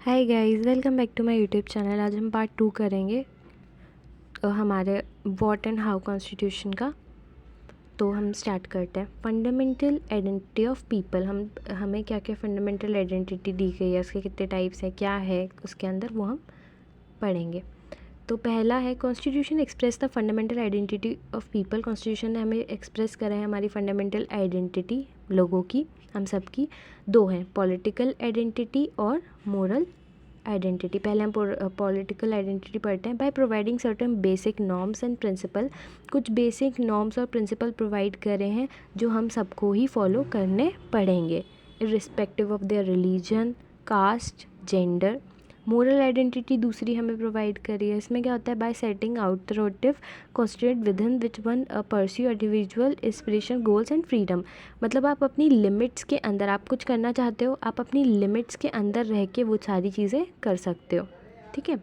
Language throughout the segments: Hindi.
Hi guys, welcome back to my YouTube channel. आज हम पार्ट 2 करेंगे हमारे व्हाट एंड हाउ कॉन्स्टिट्यूशन का। तो हम स्टार्ट करते हैं। Fundamental identity of people. हमें क्या क्या फंडामेंटल आइडेंटिटी दी गई है, उसके कितने टाइप्स हैं, क्या है उसके अंदर, वो हम पढ़ेंगे। तो पहला है constitution express the fundamental identity of people. Constitution ने हमें एक्सप्रेस करा है हमारी फंडामेंटल आइडेंटिटी लोगों की, हम सब की। दो हैं, पॉलिटिकल आइडेंटिटी और मोरल आइडेंटिटी। पहले हम पॉलिटिकल आइडेंटिटी पढ़ते हैं। By providing certain basic norms and principle. कुछ बेसिक नॉर्म्स और प्रिंसिपल प्रोवाइड करे हैं जो हम सबको ही फॉलो करने पड़ेंगे, irrespective of their religion, caste, gender. Moral identity दूसरी हमें प्रोवाइड करी है। इसमें क्या होता है, by setting authoritative constitute within which one pursue individual inspiration, goals and freedom. मतलब आप अपनी लिमिट्स के अंदर, आप कुछ करना चाहते हो, आप अपनी लिमिट्स के अंदर रह के वो सारी चीज़ें कर सकते हो। ठीक है,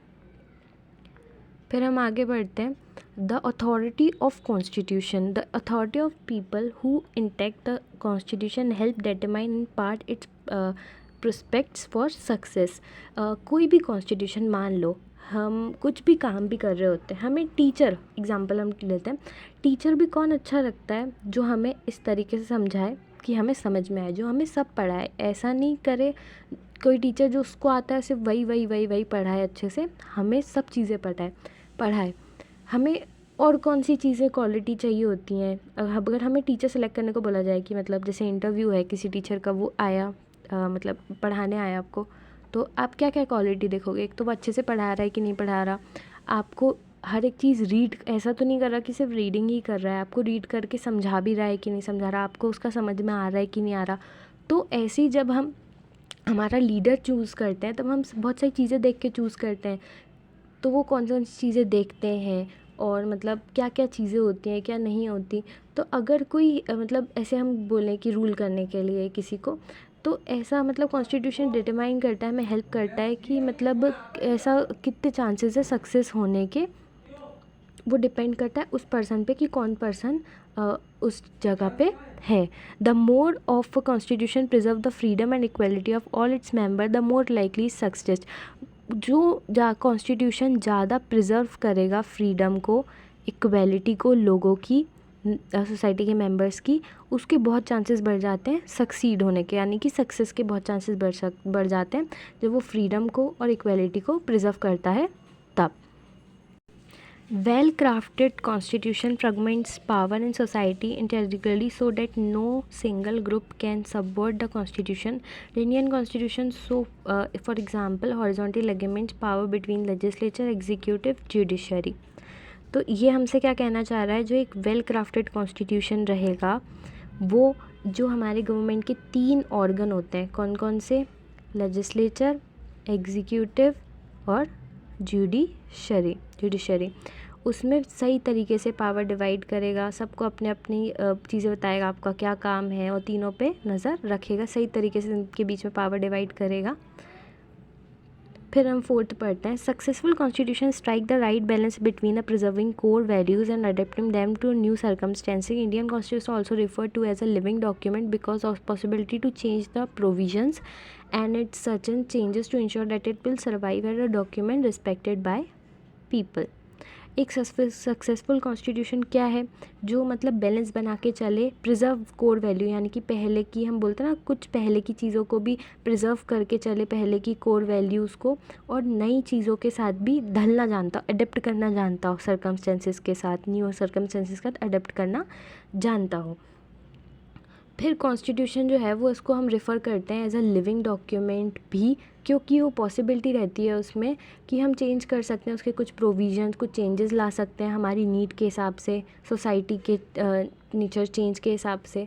फिर हम आगे बढ़ते हैं। The authority of constitution. The authority of people who intact the constitution help determine in part it's prospects for success. कोई भी कॉन्स्टिट्यूशन, मान लो हम कुछ भी काम भी कर रहे होते हैं, हमें टीचर एग्जांपल हम लेते हैं। टीचर भी कौन अच्छा लगता है, जो हमें इस तरीके से समझाए कि हमें समझ में आए, जो हमें सब पढ़ाए। ऐसा नहीं करे कोई टीचर जो उसको आता है सिर्फ वही पढ़ाए अच्छे से, हमें सब चीज़ें पढ़ाए। हमें और कौन सी चीज़ें क्वालिटी चाहिए होती हैं। अगर हमें टीचर सेलेक्ट करने को बोला जाए कि मतलब जैसे इंटरव्यू है किसी टीचर का, वो आया मतलब पढ़ाने आया आपको, तो आप क्या क्या क्वालिटी देखोगे। एक तो वो अच्छे से पढ़ा रहा है कि नहीं पढ़ा रहा, आपको हर एक चीज़ रीड, ऐसा तो नहीं कर रहा कि सिर्फ रीडिंग ही कर रहा है, आपको रीड करके समझा भी रहा है कि नहीं समझा रहा, आपको उसका समझ में आ रहा है कि नहीं आ रहा। तो ऐसे ही जब हम हमारा लीडर चूज़ करते हैं, तब हम बहुत सारी चीज़ें देख के चूज़ करते हैं। तो वो कौन सी चीज़ें देखते हैं और मतलब क्या क्या चीज़ें होती हैं, क्या नहीं होती। तो अगर कोई मतलब ऐसे हम बोलें कि रूल करने के लिए किसी को, तो ऐसा मतलब कॉन्स्टिट्यूशन डिटरमाइन करता है, हमें हेल्प करता है कि मतलब ऐसा कितने चांसेस है सक्सेस होने के। वो डिपेंड करता है उस पर्सन पे कि कौन पर्सन उस जगह पे है। The more of constitution preserve the freedom and equality of all its member, the more likely success. जो कॉन्स्टिट्यूशन ज़्यादा प्रिजर्व करेगा फ्रीडम को, इक्वलिटी को, लोगों की, सोसाइटी के मेंबर्स की, उसके बहुत चांसेस बढ़ जाते हैं सक्सीड होने के, यानी कि सक्सेस के बहुत चांसेस बढ़ जाते हैं जब वो फ्रीडम को और इक्वलिटी को प्रिजर्व करता है तब। Well-crafted constitution fragments power in society intelligently so that no single group can subvert the constitution. The Indian constitution for example, horizontal ligaments power between legislature, executive, judiciary. तो ये हमसे क्या कहना चाह रहा है, जो एक वेल क्राफ्टेड कॉन्स्टिट्यूशन रहेगा, वो जो हमारे गवर्नमेंट के 3 ऑर्गन होते हैं, कौन कौन से, लेजिस्लेचर, एग्जीक्यूटिव और जुडिशरी, उसमें सही तरीके से पावर डिवाइड करेगा, सबको अपने अपनी चीज़ें बताएगा, आपका क्या काम है, और तीनों पे नज़र रखेगा, सही तरीके से उनके बीच में पावर डिवाइड करेगा। फिर हम 4th पढ़ते हैं। Successful constitution strike the right balance between the preserving core values and adapting them to new circumstances. Indian constitution also refer to as a living document because of possibility to change the provisions and its certain changes to ensure that it will survive as a document respected by people. एक सक्सेसफुल कॉन्स्टिट्यूशन क्या है, जो मतलब बैलेंस बना के चले, प्रिजर्व कोर वैल्यू, यानी कि पहले की, हम बोलते हैं ना, कुछ पहले की चीज़ों को भी प्रिजर्व करके चले, पहले की कोर वैल्यूज़ को, और नई चीज़ों के साथ भी ढलना जानता हो, अडेप्ट करना जानता हो, सर्कमस्टेंसेस के साथ, न्यू सर्कमस्टेंसेस के साथ अडेप्ट करना जानता हो। फिर कॉन्स्टिट्यूशन जो है वो इसको हम रेफ़र करते हैं एज अ लिविंग डॉक्यूमेंट भी, क्योंकि वो पॉसिबिलिटी रहती है उसमें कि हम चेंज कर सकते हैं उसके कुछ प्रोविजंस, कुछ चेंजेस ला सकते हैं हमारी नीड के हिसाब से, सोसाइटी के नेचर चेंज के हिसाब से।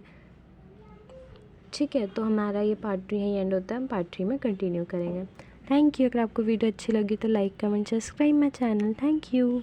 ठीक है, तो हमारा ये पार्ट 2 यहीं एंड होता है, हम पार्ट 3 में कंटिन्यू करेंगे। Thank you. अगर आपको वीडियो अच्छी लगी तो like, comment, subscribe my channel. Thank you.